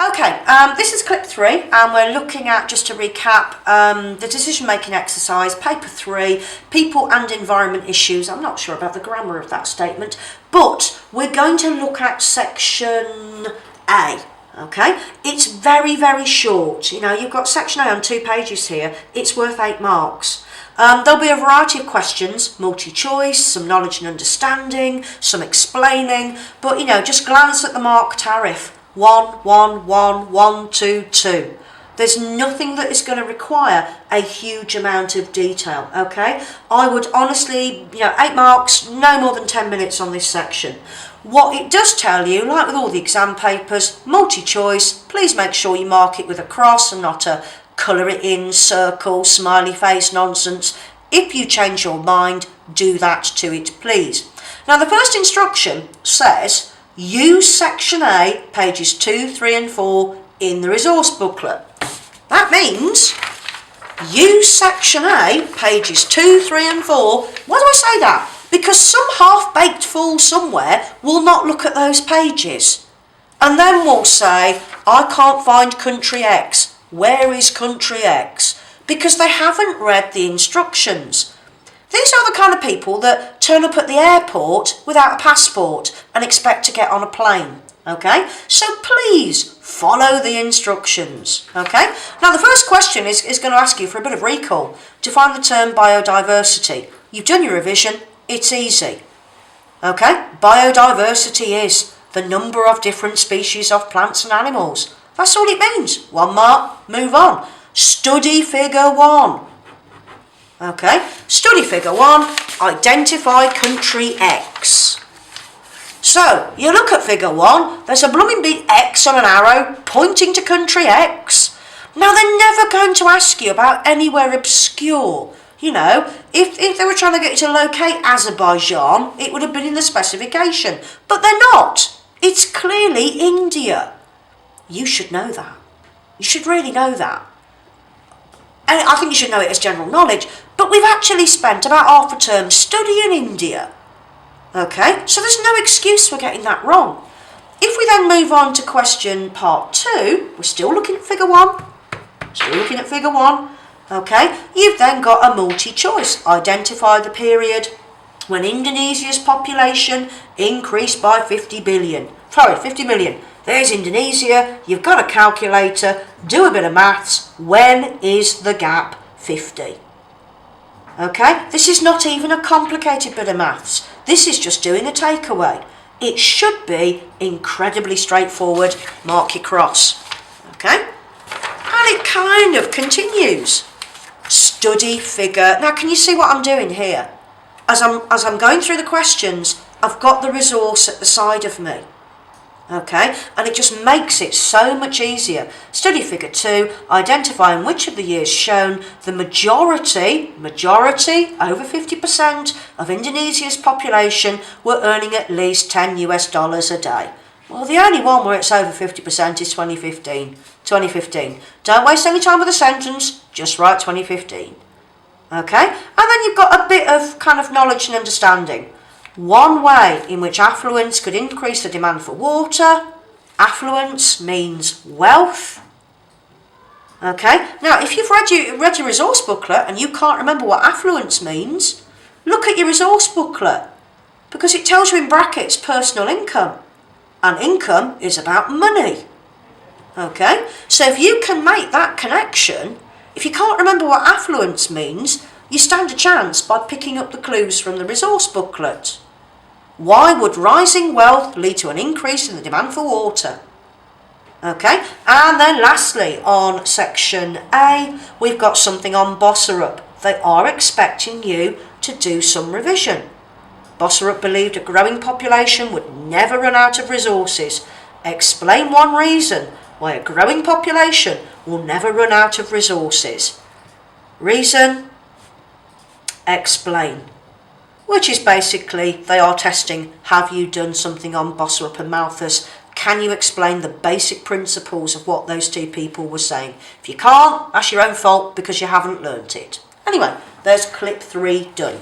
Okay, this is clip 3, and we're looking at, just to recap, the decision-making exercise, paper 3, people and environment issues. I'm not sure about the grammar of that statement, but we're going to look at section A, okay? It's very, very short. You know, you've got section A on 2 pages here. It's worth 8 marks. There'll be a variety of questions, multi-choice, some knowledge and understanding, some explaining, but, you know, just glance at the mark tariff. 1, 1, 1, 1, 2, 2. There's nothing that is going to require a huge amount of detail, okay? I would honestly, 8 marks, no more than 10 minutes on this section. What it does tell you, like with all the exam papers, multi-choice, please make sure you mark it with a cross and not a colour it in, circle, smiley face nonsense. If you change your mind, do that to it, please. Now, the first instruction says, use section A, pages 2, 3 and 4 in the resource booklet. That means use section A, pages 2, 3 and 4. Why do I say that? Because some half-baked fool somewhere will not look at those pages and then will say, I can't find country X. Where is country X? Because they haven't read the instructions. These are the kind of people that turn up at the airport without a passport and expect to get on a plane, okay? So please follow the instructions, okay? Now the first question is going to ask you for a bit of recall. Define the term biodiversity. You've done your revision, it's easy, okay? Biodiversity is the number of different species of plants and animals. That's all it means. 1 mark, move on. Study figure 1. Okay, study figure 1, identify country X. So, you look at figure 1, there's a blooming big X on an arrow pointing to country X. Now, they're never going to ask you about anywhere obscure. You know, if they were trying to get you to locate Azerbaijan, it would have been in the specification. But they're not. It's clearly India. You should know that. You should really know that. And I think you should know it as general knowledge, but we've actually spent about half a term studying India. Okay, so there's no excuse for getting that wrong. If we then move on to question part 2, we're still looking at figure 1. Still looking at figure 1. Okay, you've then got a multi-choice. Identify the period when Indonesia's population increased by 50 million. There's Indonesia, you've got a calculator, do a bit of maths. When is the gap 50? Okay, this is not even a complicated bit of maths. This is just doing a takeaway. It should be incredibly straightforward. Mark your cross. Okay, and it kind of continues. Study figure. Now, can you see what I'm doing here? As I'm going through the questions, I've got the resource at the side of me. Okay, and it just makes it so much easier. Study figure 2, identifying which of the years shown the majority, over 50% of Indonesia's population were earning at least $10 US a day. Well, the only one where it's over 50% is 2015. Don't waste any time with a sentence, just write 2015. Okay, and then you've got a bit of kind of knowledge and understanding. One way in which affluence could increase the demand for water. Affluence means wealth. Okay, now if you've read your resource booklet and you can't remember what affluence means, look at your resource booklet, because it tells you in brackets personal income, and income is about money. Okay, so if you can make that connection, if you can't remember what affluence means, you stand a chance by picking up the clues from the resource booklet. Why would rising wealth lead to an increase in the demand for water? Okay, and then lastly on section A, we've got something on Bosserup. They are expecting you to do some revision. Bosserup believed a growing population would never run out of resources. Explain one reason why a growing population will never run out of resources. Reason, explain. Which is basically, they are testing, have you done something on Bosserup and Malthus? Can you explain the basic principles of what those two people were saying? If you can't, that's your own fault because you haven't learnt it. Anyway, there's clip 3 done.